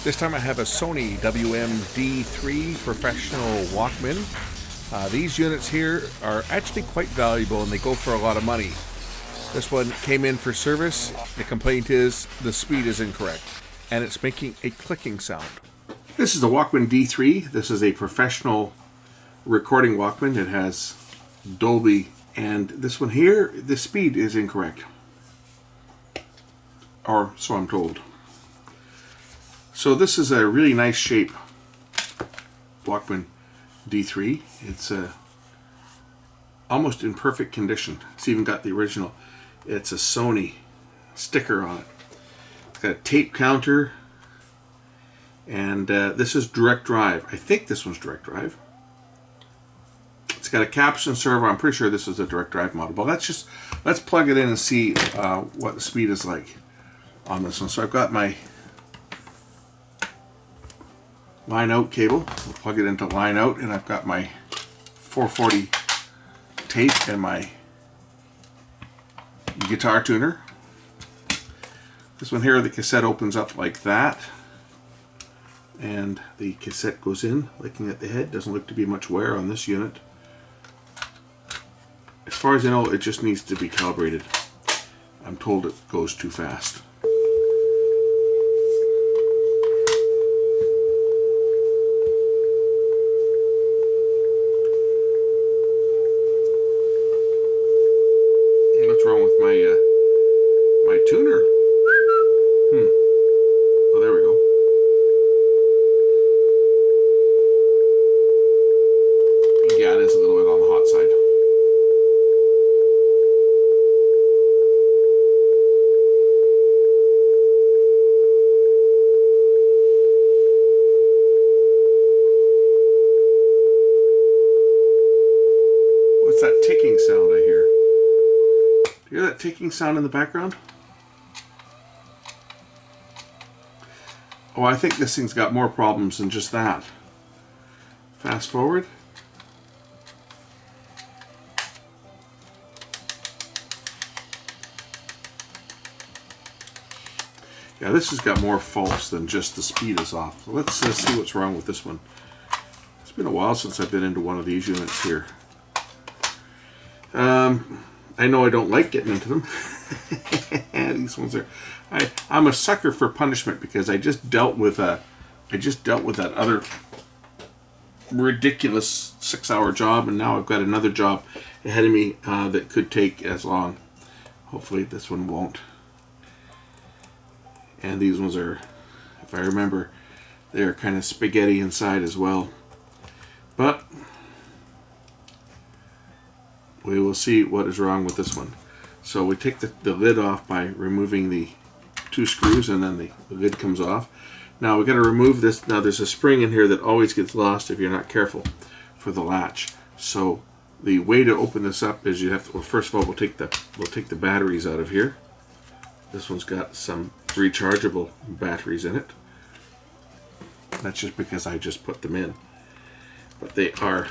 This time I have a Sony WMD3 professional Walkman. These units here are actually quite valuable and they go for a lot of money. This one came in for service. The complaint is the speed is incorrect and it's making a clicking sound. This is the Walkman D3. This is a professional recording Walkman. It has Dolby, and this one here, the speed is incorrect. Or so I'm told. So this is a really nice shape Walkman D3. It's almost in perfect condition. It's even got the original. It's a Sony sticker on it. It's got a tape counter, and this is direct drive. I think this one's direct drive. It's got a caption server. I'm pretty sure this is a direct drive model. But let's plug it in and see what the speed is like on this one. So I've got my line out cable. We'll plug it into line out, and I've got my 440 tape and my guitar tuner. This one here, the cassette opens up like that, and the cassette goes in. Looking at the head, doesn't look to be much wear on this unit. As far as I know, it just needs to be calibrated. I'm told it goes too fast. What's wrong with my tuner? Oh, there we go. Yeah, it is a little bit on the hot side. What's that ticking sound I hear? You hear that ticking sound in the background? Oh, I think this thing's got more problems than just that. Fast forward. Yeah, this has got more faults than just the speed is off. So let's see what's wrong with this one. It's been a while since I've been into one of these units here. I know I don't like getting into them. These ones are. I'm a sucker for punishment because I just dealt with that other ridiculous 6-hour job, and now I've got another job ahead of me that could take as long. Hopefully this one won't. And these ones are, if I remember, they're kind of spaghetti inside as well. But we will see what is wrong with this one. So we take the lid off by removing the 2 screws, and then the lid comes off. Now we've got to remove this. Now there's a spring in here that always gets lost if you're not careful for the latch. So the way to open this up is you have to, well, first of all, we'll take the batteries out of here. This one's got some rechargeable batteries in it. That's just because I just put them in. But they are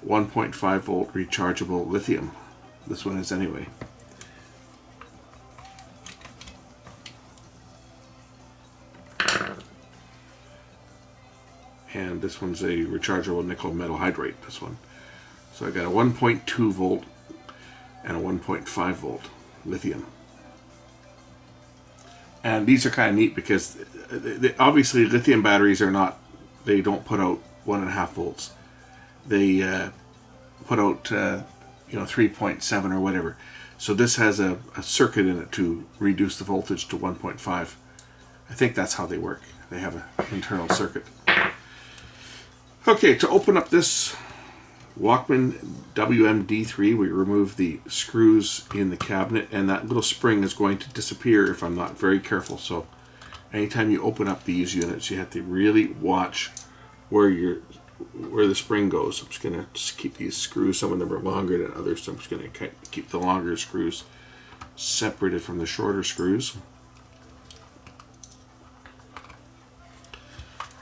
1.5 volt rechargeable lithium. This one is anyway. And this one's a rechargeable nickel metal hydride, this one. So I got a 1.2 volt and a 1.5 volt lithium. And these are kind of neat because obviously lithium batteries are not, they don't put out 1.5 volts. They put out 3.7 or whatever. So this has a circuit in it to reduce the voltage to 1.5. I think that's how they work. They have an internal circuit. Okay, to open up this Walkman WMD3, we remove the screws in the cabinet, and that little spring is going to disappear if I'm not very careful. So anytime you open up these units, you have to really watch where the spring goes. I'm just going to keep these screws. Some of them are longer than others, so I'm just going to keep the longer screws separated from the shorter screws.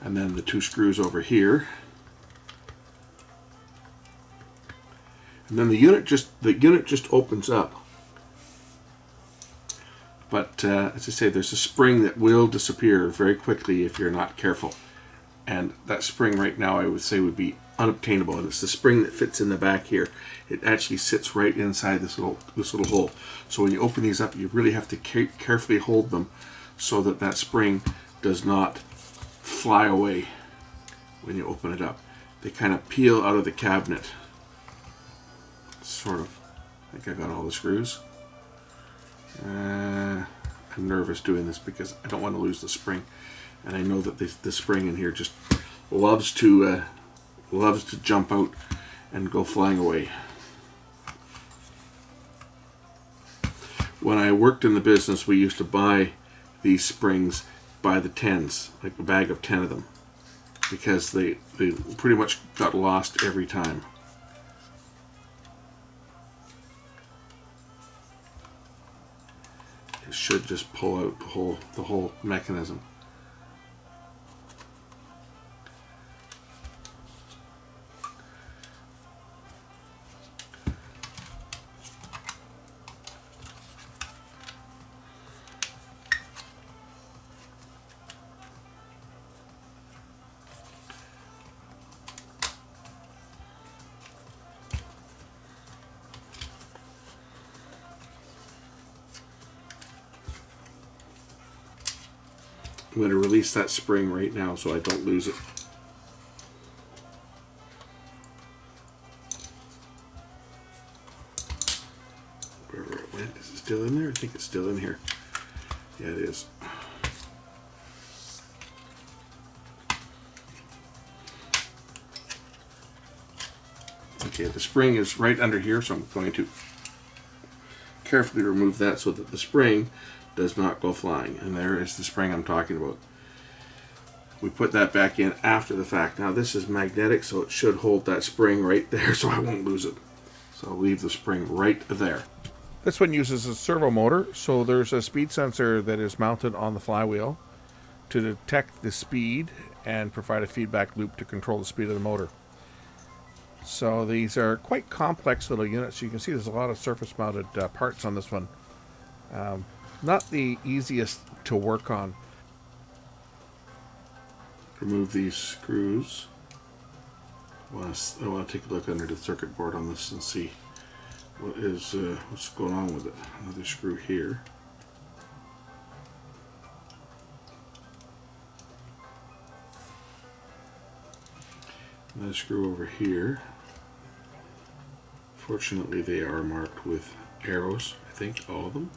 And then the 2 screws over here. And then the unit just opens up. But But as I say, there's a spring that will disappear very quickly if you're not careful. And that spring right now I would say would be unobtainable. And it's the spring that fits in the back here. It actually sits right inside this little hole. So when you open these up, you really have to carefully hold them so that that spring does not fly away when you open it up. They kind of peel out of the cabinet. Sort of. I think I got all the screws. I'm nervous doing this because I don't want to lose the spring. And I know that the spring in here just loves to jump out and go flying away. When I worked in the business, we used to buy these springs by the tens, like a bag of 10 of them, because they pretty much got lost every time. It should just pull out the whole mechanism. I'm going to release that spring right now so I don't lose it. Wherever it went, is it still in there? I think it's still in here. Yeah, it is. Okay, the spring is right under here, so I'm going to carefully remove that so that the spring does not go flying. And there is the spring I'm talking about. We put that back in after the fact. Now this is magnetic, so it should hold that spring right there so I won't lose it. So I'll leave the spring right there. This one uses a servo motor, so there's a speed sensor that is mounted on the flywheel to detect the speed and provide a feedback loop to control the speed of the motor. So these are quite complex little units. You can see there's a lot of surface mounted parts on this one. Not the easiest to work on. Remove these screws. I want to take a look under the circuit board on this and see what's going on with it. Another screw here. Another screw over here. Fortunately, they are marked with arrows, I think, all of them.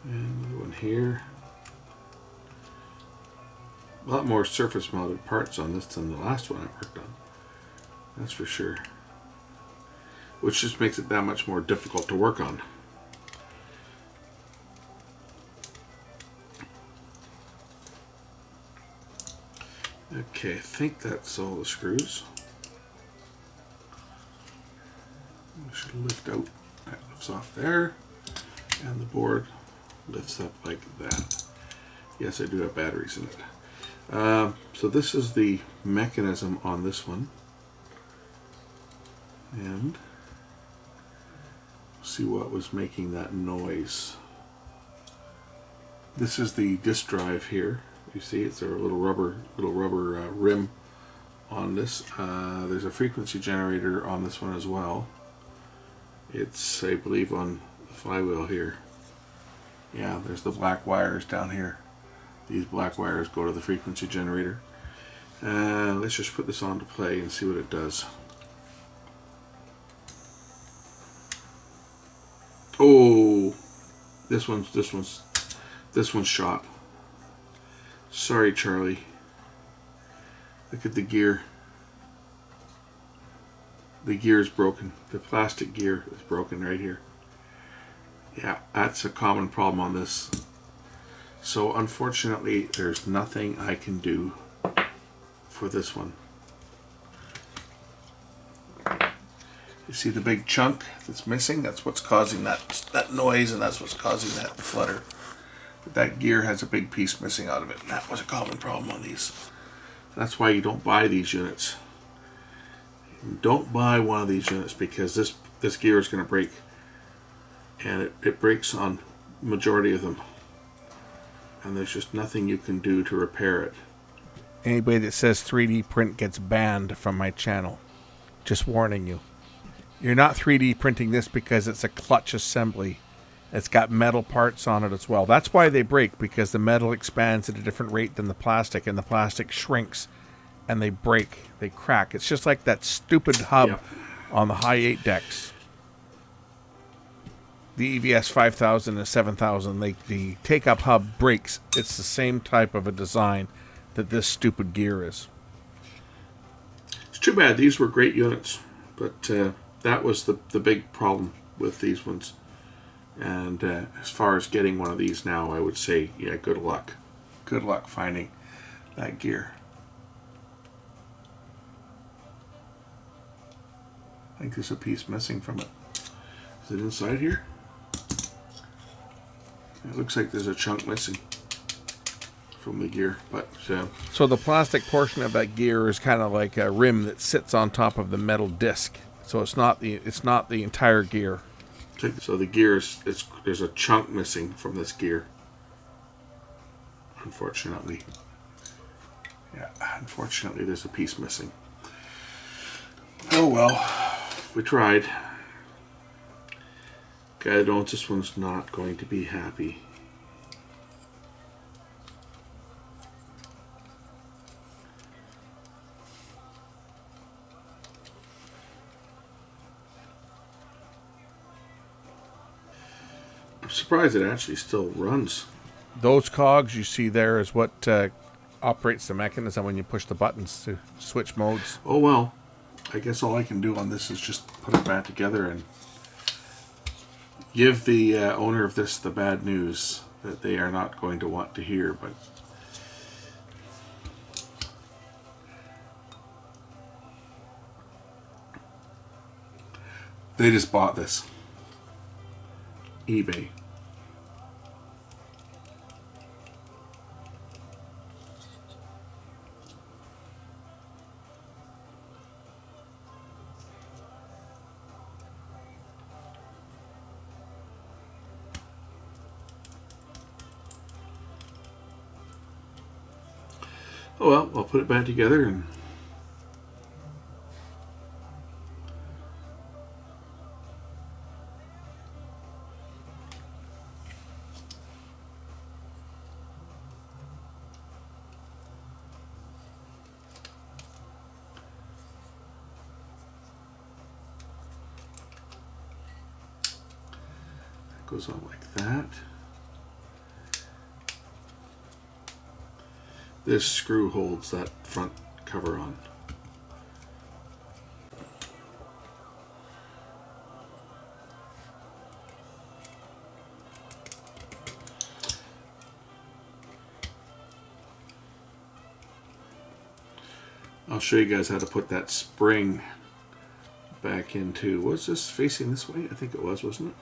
And another one here. A lot more surface mounted parts on this than the last one I worked on. That's for sure. Which just makes it that much more difficult to work on. Okay, I think that's all the screws. We should lift out. That lifts off there. And the board lifts up like that. Yes, I do have batteries in it. So this is the mechanism on this one. And see what was making that noise. This is the disk drive here. You see it's a little rubber rim on this. There's a frequency generator on this one as well. It's, I believe, on the flywheel here. Yeah, there's the black wires down here. These black wires go to the frequency generator. Let's just put this on to play and see what it does. Oh, this one's shot. Sorry, Charlie. Look at the gear. The gear is broken. The plastic gear is broken right here. Yeah, that's a common problem on this. So unfortunately, there's nothing I can do for this one. You see the big chunk that's missing? That's what's causing that noise, and that's what's causing that flutter. But that gear has a big piece missing out of it, and that was a common problem on these. That's why you don't buy these units. Don't buy one of these units because this gear is going to break and it breaks on majority of them. And there's just nothing you can do to repair it. Anybody that says 3D print gets banned from my channel. Just warning you. You're not 3D printing this because it's a clutch assembly. It's got metal parts on it as well. That's why they break, because the metal expands at a different rate than the plastic, and the plastic shrinks, and they break, they crack. It's just like that stupid hub on the high 8 decks. The EVS 5000 and 7000, the take-up hub breaks. It's the same type of a design that this stupid gear is. It's too bad. These were great units, but that was the big problem with these ones. And as far as getting one of these now, I would say, yeah, good luck. Good luck finding that gear. I think there's a piece missing from it. Is it inside here? It looks like there's a chunk missing from the gear, but so the plastic portion of that gear is kind of like a rim that sits on top of the metal disc. So it's not the entire gear. So the gear there's a chunk missing from this gear. Unfortunately. Yeah, unfortunately there's a piece missing. Oh well, we tried. Guy that owns this one's not going to be happy. I'm surprised it actually still runs. Those cogs you see there is what operates the mechanism when you push the buttons to switch modes. Oh well, I guess all I can do on this is just put it back together and give the owner of this the bad news that they are not going to want to hear, but they just bought this. eBay. Oh well, I'll put it back together and it goes on like that. This screw holds that front cover on. I'll show you guys how to put that spring back into, was this facing this way? I think it was, wasn't it?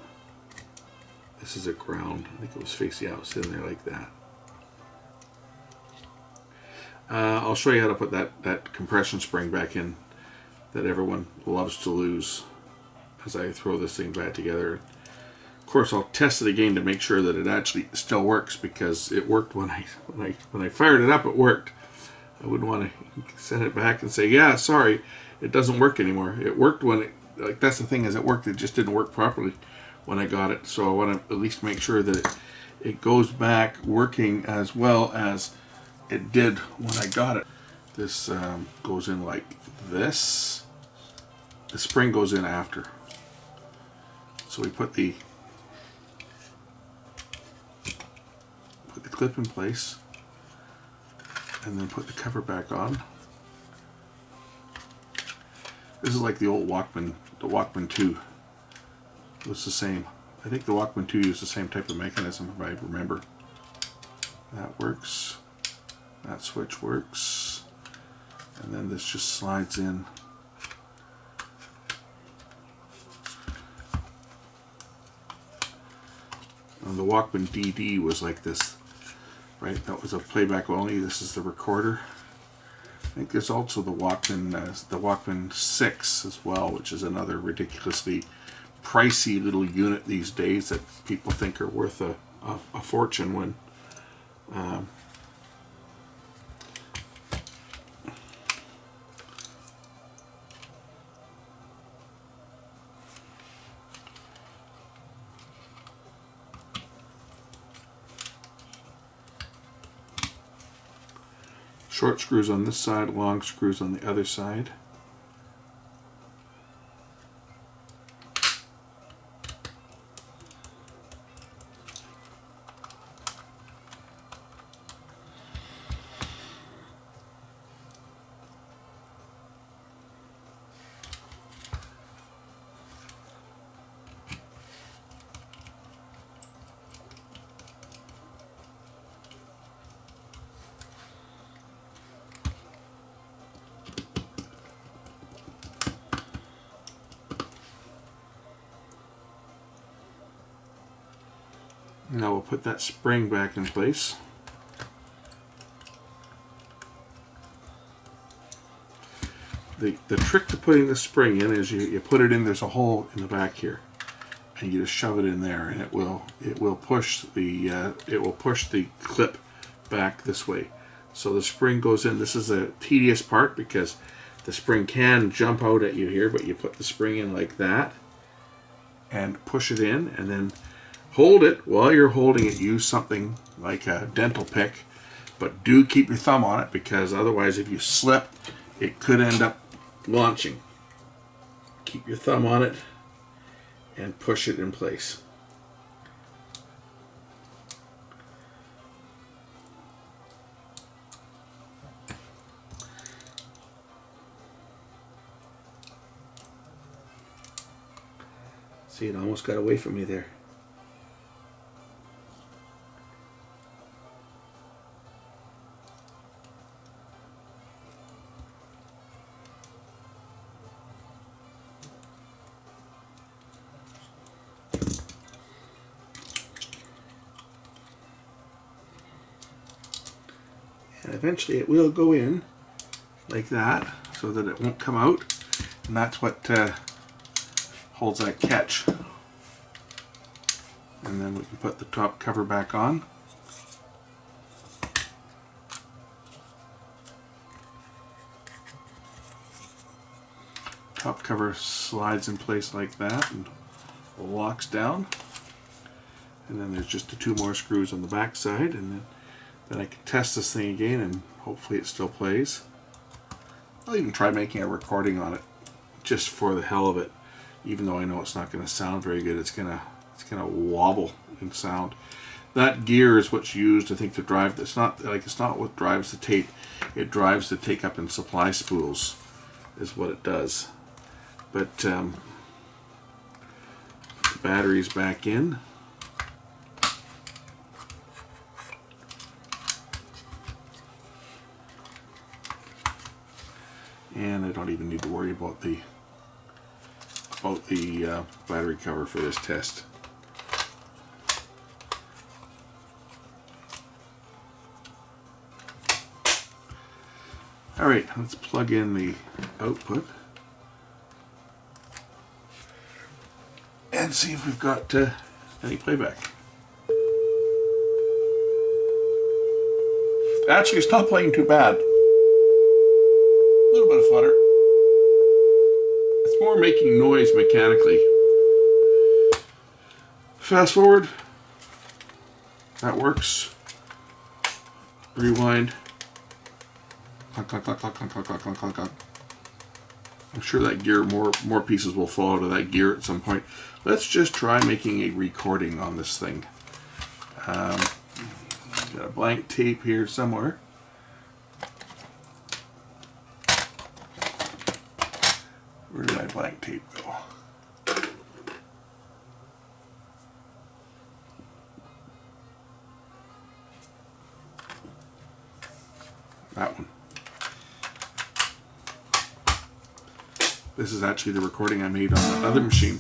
This is a ground. I think it was facing out, sitting there like that. I'll show you how to put that compression spring back in that everyone loves to lose as I throw this thing back together. Of course, I'll test it again to make sure that it actually still works, because it worked when I fired it up. It worked. I wouldn't want to send it back and say, yeah, sorry, it doesn't work anymore. It worked when it, like, that's the thing, is it worked. It just didn't work properly when I got it. So I want to at least make sure that it goes back working as well as it did when I got it. This goes in like this. The spring goes in after. So we put the clip in place and then put the cover back on. This is like the old Walkman, the Walkman 2. It was the same. I think the Walkman 2 used the same type of mechanism, if I remember. That works. That switch works. And then this just slides in. And the Walkman DD was like this, right? That was a playback only. This is the recorder. I think there's also the Walkman 6 as well, which is another ridiculously pricey little unit these days that people think are worth a fortune when short screws on this side, long screws on the other side. Now we'll put that spring back in place. The trick to putting the spring in is you put it in, there's a hole in the back here, and you just shove it in there, and it will push the clip back this way. So the spring goes in. This is a tedious part because the spring can jump out at you here, but you put the spring in like that and push it in, and then hold it. While you're holding it, use something like a dental pick, but do keep your thumb on it, because otherwise if you slip, it could end up launching. Keep your thumb on it and push it in place. See, it almost got away from me there. And eventually it will go in like that so that it won't come out, and that's what holds that catch. And then we can put the top cover back on. Top cover slides in place like that and locks down. And then there's just the 2 more screws on the back side, and then I can test this thing again and hopefully it still plays. I'll even try making a recording on it just for the hell of it. Even though I know it's not going to sound very good, it's gonna wobble in sound. That gear is what's used, I think, to drive. It's not what drives the tape. It drives the take up and supply spools, is what it does. But the battery's back in. And I don't even need to worry about the battery cover for this test. Alright, let's plug in the output and see if we've got any playback. Actually, it's not playing too bad. A little bit of flutter. It's more making noise mechanically. Fast forward. That works. Rewind. Clunk, clunk, clunk, clunk, clunk, clunk, clunk, clunk, clunk, clunk. I'm sure that gear, more pieces will fall out of that gear at some point. Let's just try making a recording on this thing. Got a blank tape here somewhere. Where did my blank tape go? That one. This is actually the recording I made on the other machine.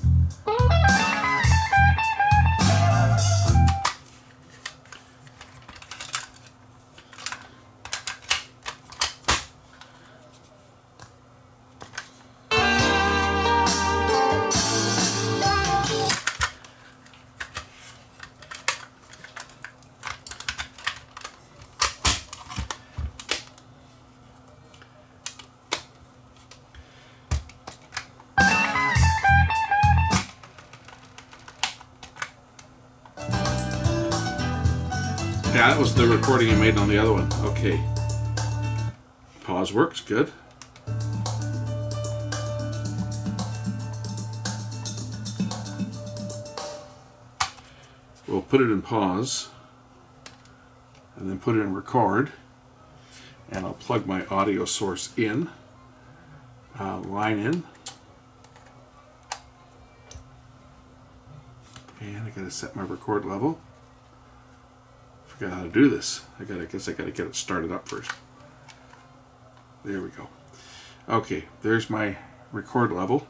Yeah, that was the recording I made on the other one. Okay. Pause works, good. We'll put it in pause and then put it in record, and I'll plug my audio source in, line in, and I gotta set my record level. Forgot how to do this. I guess I gotta get it started up first. There we go. Okay, there's my record level.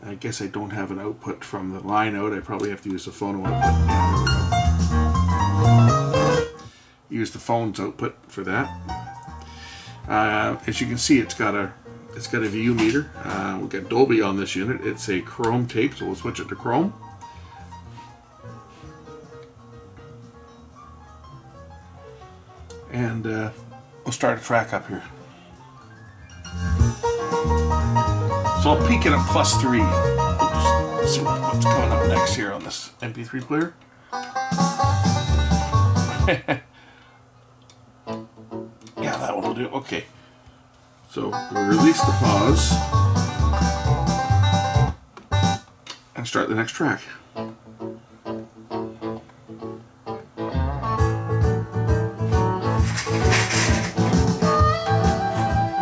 I guess I don't have an output from the line out. I probably have to use the phone output. Yeah, use the phone's output for that. As you can see, it's got a VU meter. We've got Dolby on this unit. It's a Chrome tape, so we'll switch it to Chrome. And we'll start a track up here. So I'll peak it at +3. Let's see what's coming up next here on this MP3 player. Yeah, that one will do. Okay. So we'll release the pause and start the next track.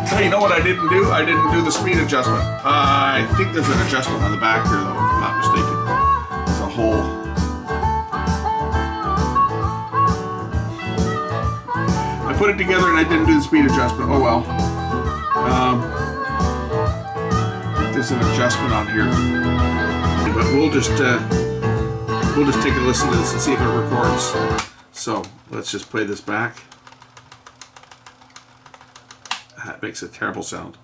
Hey, you know what I didn't do? I didn't do the speed adjustment. I think there's an adjustment on the back here, though, if I'm not mistaken. There's a hole. I put it together and I didn't do the speed adjustment. Oh well. There's an adjustment on here, but we'll just take a listen to this and see if it records. So let's just play this back. That makes a terrible sound.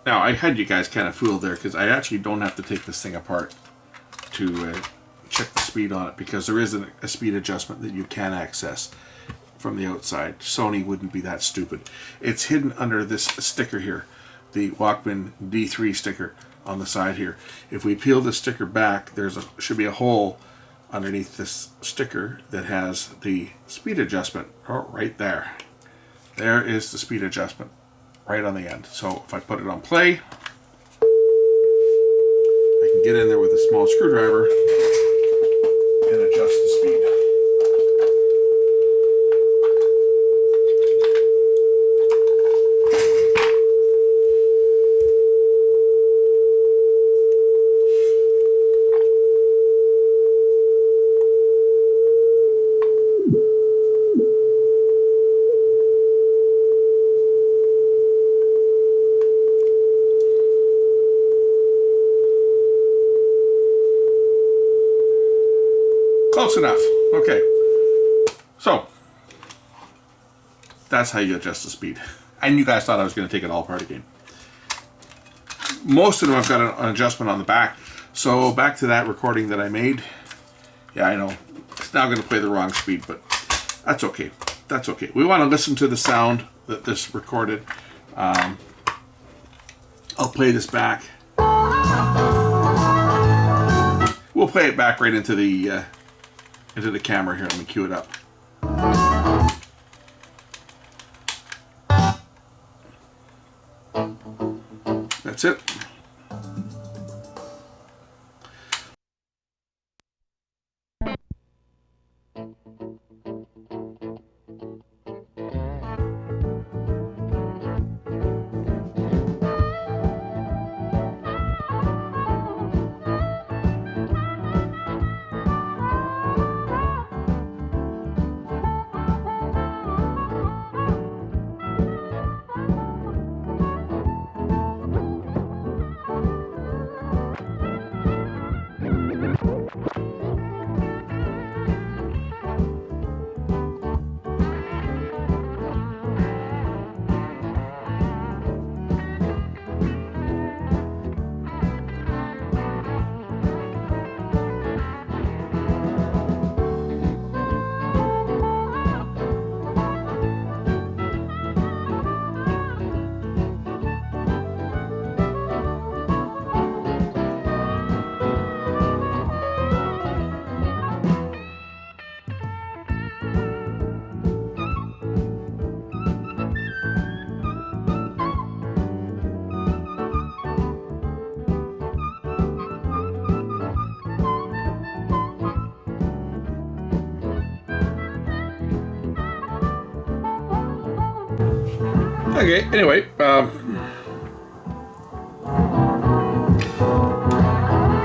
Now, I had you guys kind of fooled there because I actually don't have to take this thing apart to check the speed on it, because there is a speed adjustment that you can access from the outside. Sony wouldn't be that stupid. It's hidden under this sticker here, the Walkman D3 sticker on the side here. If we peel the sticker back, should be a hole underneath this sticker that has the speed adjustment. Oh, right there. There is the speed adjustment right on the end. So if I put it on play, I can get in there with a small screwdriver and adjust the speed. Close enough. Okay. So, that's how you adjust the speed. And you guys thought I was going to take it all apart again. Most of them I've got an adjustment on the back. So, back to that recording that I made. Yeah, I know. It's now going to play the wrong speed, but that's okay. That's okay. We want to listen to the sound that this recorded. I'll play this back. We'll play it back right into the camera here. Let me cue it up. That's it. Okay, anyway,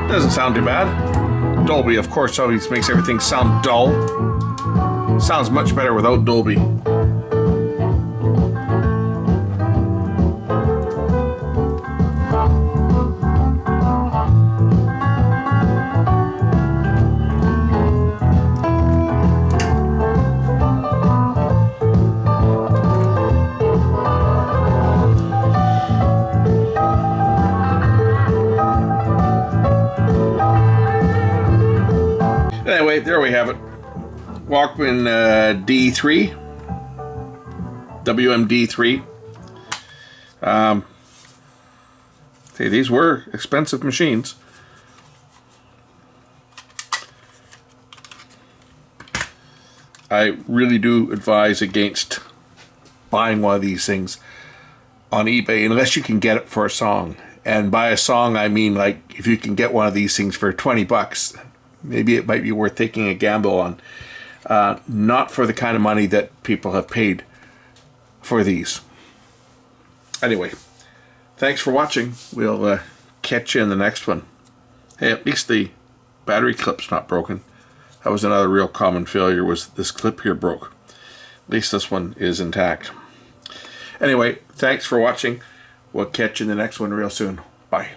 doesn't sound too bad. Dolby, of course, always makes everything sound dull. Sounds much better without Dolby. Anyway, there we have it. Walkman D3, WMD3. See, these were expensive machines. I really do advise against buying one of these things on eBay unless you can get it for a song. And by a song, I mean like if you can get one of these things for 20 bucks, maybe it might be worth taking a gamble on. Not for the kind of money that people have paid for these. Anyway, thanks for watching. We'll catch you in the next one. Hey, at least the battery clip's not broken. That was another real common failure, was this clip here broke. At least this one is intact. Anyway, thanks for watching. We'll catch you in the next one real soon. Bye.